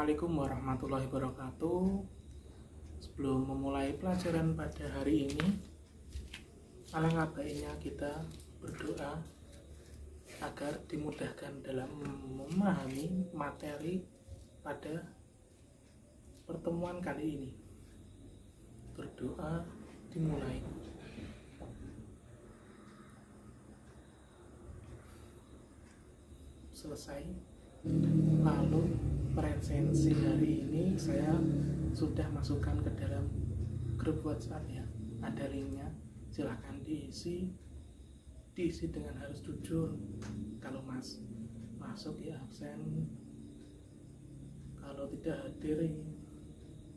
Assalamualaikum warahmatullahi wabarakatuh. Sebelum memulai pelajaran pada hari ini, alangkah baiknya kita berdoa agar dimudahkan dalam memahami materi pada pertemuan kali ini. Berdoa dimulai. Selesai. Lalu presensi hari ini saya sudah masukkan ke dalam grup WhatsApp ya. Ada linknya, silahkan diisi dengan harus jujur. Kalau masuk ya absen, kalau tidak hadir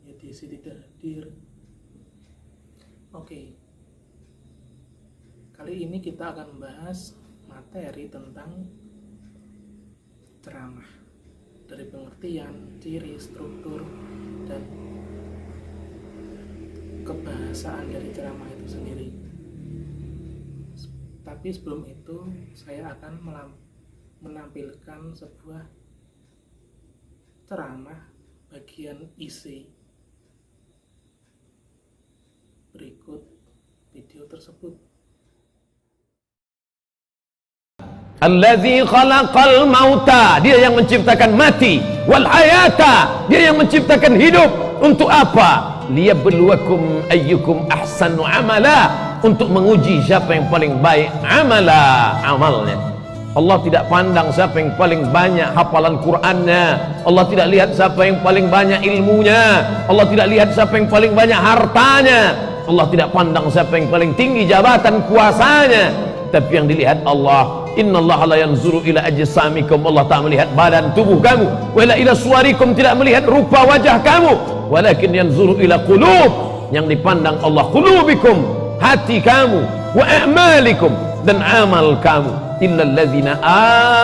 ya diisi tidak hadir. Oke, kali ini kita akan membahas materi tentang ceramah, dari pengertian, ciri, struktur, dan kebahasaan dari ceramah itu sendiri. Tapi sebelum itu saya akan menampilkan sebuah ceramah bagian isi. Berikut video tersebut. Allazi khalaqal mauta, dia yang menciptakan mati, wal hayata, dia yang menciptakan hidup. Untuk apa? Liyabluwakum ayyukum ahsanu amala, untuk menguji siapa yang paling baik amalnya. Allah tidak pandang siapa yang paling banyak hafalan Qur'annya, Allah tidak lihat siapa yang paling banyak ilmunya, Allah tidak lihat siapa yang paling banyak hartanya, Allah tidak pandang siapa yang paling tinggi jabatan kuasanya, tapi yang dilihat Allah. Innallaha la yanzuru ila ajsamikum, Allah tak melihat badan tubuh kamu, wala ila suwarikum, tidak melihat rupa wajah kamu, walakin yanzuru ila qulub, yang dipandang Allah qulubikum, hati kamu, wa a'malikum, dan amal kamu. Illal ladzina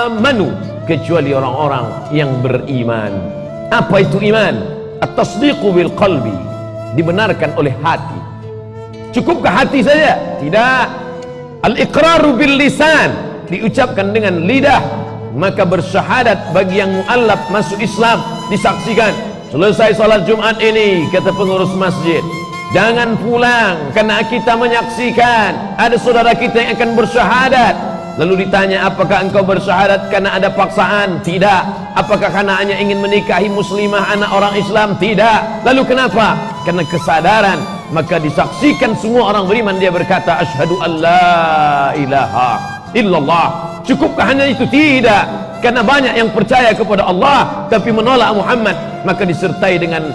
amanu, kecuali orang-orang yang beriman. Apa itu iman? At-tasdiqu bil qalbi, dibenarkan oleh hati. Cukupkah hati saja? Tidak. Al-iqraru bil lisan, diucapkan dengan lidah. Maka bersyahadat bagi yang mu'allaf masuk Islam, disaksikan. Selesai salat Jumat ini, kata pengurus masjid, jangan pulang karena kita menyaksikan ada saudara kita yang akan bersyahadat. Lalu ditanya, apakah engkau bersyahadat karena ada paksaan? Tidak. Apakah karena hanya ingin menikahi muslimah anak orang Islam? Tidak. Lalu kenapa? Karena kesadaran. Maka disaksikan semua orang beriman, dia berkata asyhadu an la ilaha illallah. Cukupkah hanya itu? Tidak. Karena banyak yang percaya kepada Allah tapi menolak Muhammad, maka disertai dengan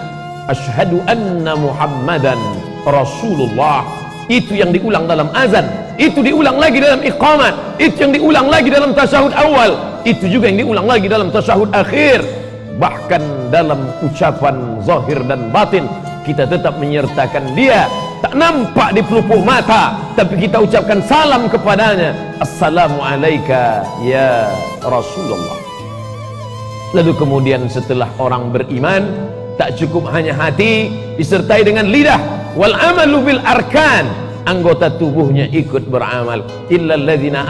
asyhadu anna Muhammadan Rasulullah. Itu yang diulang dalam azan, itu diulang lagi dalam iqamat, itu yang diulang lagi dalam tasyahud awal, itu juga yang diulang lagi dalam tasyahud akhir. Bahkan dalam ucapan zahir dan batin kita tetap menyertakan dia. Tak nampak di pelupuk mata, tapi kita ucapkan salam kepadanya, assalamu alayka ya Rasulullah. Lalu kemudian setelah orang beriman, tak cukup hanya hati, disertai dengan lidah. Wal amalu bil arkan, anggota tubuhnya ikut beramal. Illal ladzina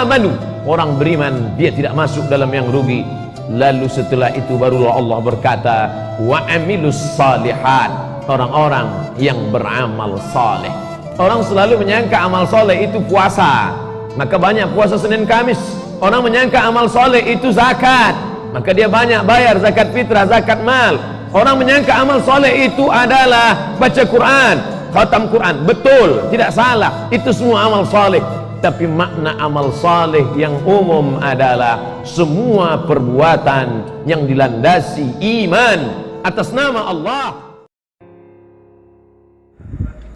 amanu, orang beriman dia tidak masuk dalam yang rugi. Lalu setelah itu barulah Allah berkata wa amilus salihat, orang-orang yang beramal saleh. Orang selalu menyangka amal saleh itu puasa, maka banyak puasa Senin Kamis. Orang menyangka amal saleh itu zakat, maka dia banyak bayar zakat fitrah, zakat mal. Orang menyangka amal saleh itu adalah baca Quran, khatam Quran. Betul, tidak salah, itu semua amal saleh. Tapi makna amal saleh yang umum adalah semua perbuatan yang dilandasi iman atas nama Allah.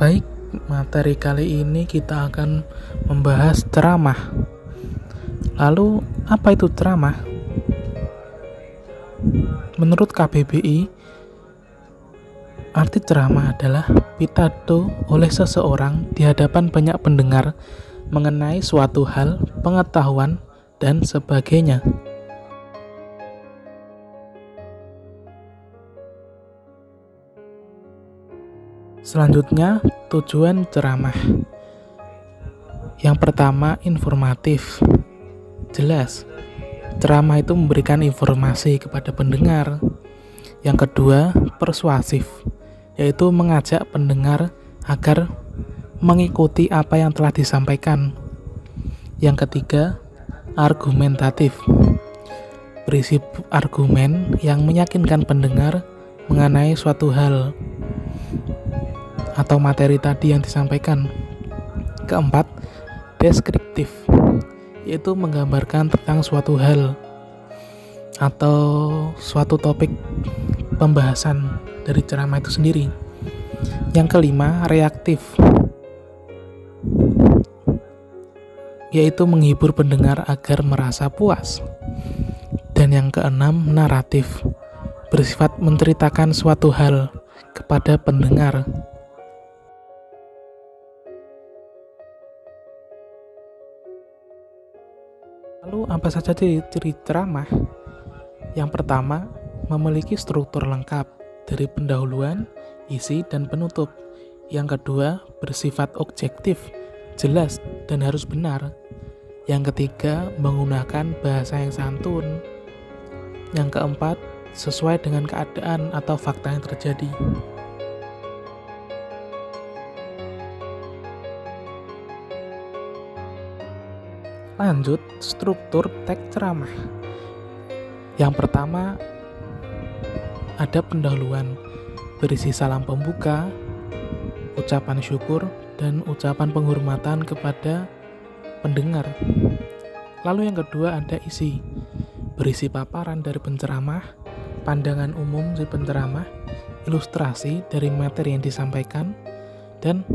Baik, materi kali ini kita akan membahas ceramah. Lalu, apa itu ceramah? Menurut KBBI, arti ceramah adalah pidato oleh seseorang di hadapan banyak pendengar mengenai suatu hal, pengetahuan, dan sebagainya. Selanjutnya, tujuan ceramah. Yang pertama, informatif. Jelas, ceramah itu memberikan informasi kepada pendengar. Yang kedua, persuasif, yaitu mengajak pendengar agar mengikuti apa yang telah disampaikan. Yang ketiga, argumentatif, berisi argumen yang meyakinkan pendengar mengenai suatu hal atau materi tadi yang disampaikan. Keempat, deskriptif, yaitu menggambarkan tentang suatu hal atau suatu topik pembahasan dari ceramah itu sendiri. Yang kelima, reaktif, yaitu menghibur pendengar agar merasa puas. Dan yang keenam, naratif, bersifat menceritakan suatu hal kepada pendengar. Lalu apa saja ciri-ciri ceramah? Yang pertama, memiliki struktur lengkap dari pendahuluan, isi, dan penutup. Yang kedua, bersifat objektif, jelas, dan harus benar. Yang ketiga, menggunakan bahasa yang santun. Yang keempat, sesuai dengan keadaan atau fakta yang terjadi. Lanjut, struktur teks ceramah. Yang pertama, ada pendahuluan, berisi salam pembuka, ucapan syukur, dan ucapan penghormatan kepada pendengar. Lalu yang kedua ada isi, berisi paparan dari penceramah, pandangan umum dari penceramah, ilustrasi dari materi yang disampaikan, dan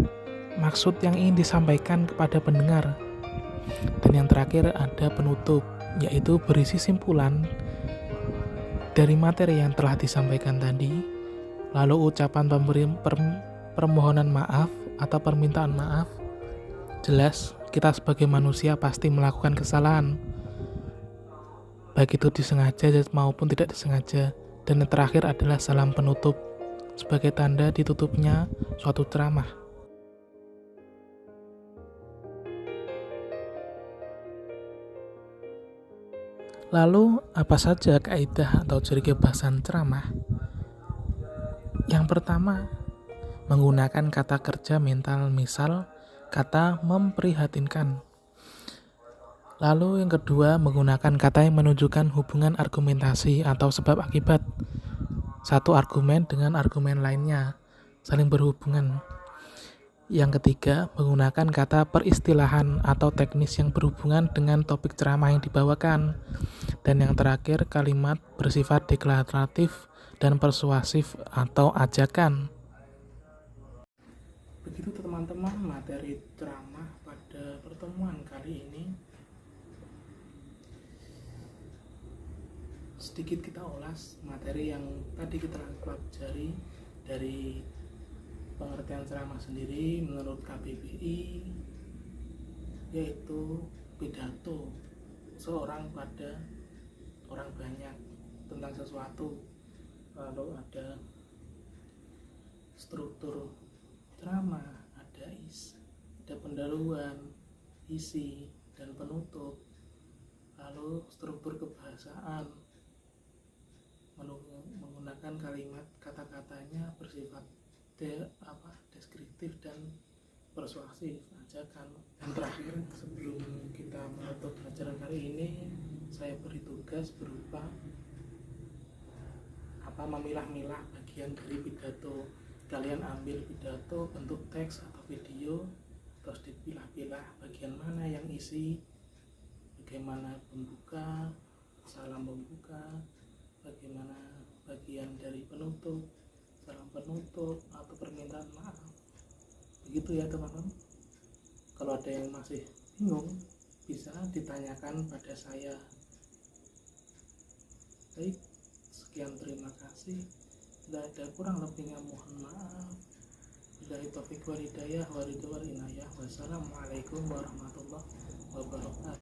maksud yang ingin disampaikan kepada pendengar. Dan yang terakhir ada penutup, yaitu berisi simpulan dari materi yang telah disampaikan tadi, lalu ucapan permohonan maaf atau permintaan maaf. Jelas, kita sebagai manusia pasti melakukan kesalahan, baik itu disengaja maupun tidak disengaja. Dan yang terakhir adalah salam penutup, sebagai tanda ditutupnya suatu ceramah. Lalu, apa saja kaidah atau ciri kebahasan ceramah? Yang pertama, menggunakan kata kerja mental, misal kata memprihatinkan. Lalu yang kedua, menggunakan kata yang menunjukkan hubungan argumentasi atau sebab akibat. Satu argumen dengan argumen lainnya, saling berhubungan. Yang ketiga, menggunakan kata peristilahan atau teknis yang berhubungan dengan topik ceramah yang dibawakan. Dan yang terakhir, kalimat bersifat deklaratif dan persuasif atau ajakan. Begitu teman-teman materi ceramah pada pertemuan kali ini. Sedikit kita ulas materi yang tadi kita pelajari dari pengertian ceramah sendiri menurut KBBI, yaitu pidato seorang pada orang banyak tentang sesuatu. Lalu ada struktur ceramah, ada pendahuluan, isi, dan penutup. Lalu struktur kebahasaan, menggunakan kalimat kata-katanya bersifat deskriptif dan persuasif, ajakan. Dan terakhir, sebelum kita menutup pelajaran kali ini, saya beri tugas berupa memilah-milah bagian dari pidato. Kalian ambil pidato bentuk teks atau video, terus dipilah-pilah bagian mana yang isi, bagaimana pembuka, salam pembuka, bagaimana bagian dari penutup, salam penutup, atau permintaan maaf. Begitu ya teman-teman. Kalau ada yang masih bingung, bisa ditanyakan pada saya. Baik, sekian, terima kasih. Bila ada kurang lebihnya mohon maaf. Billahi taufiq wal hidayah, wassalamualaikum warahmatullahi wabarakatuh.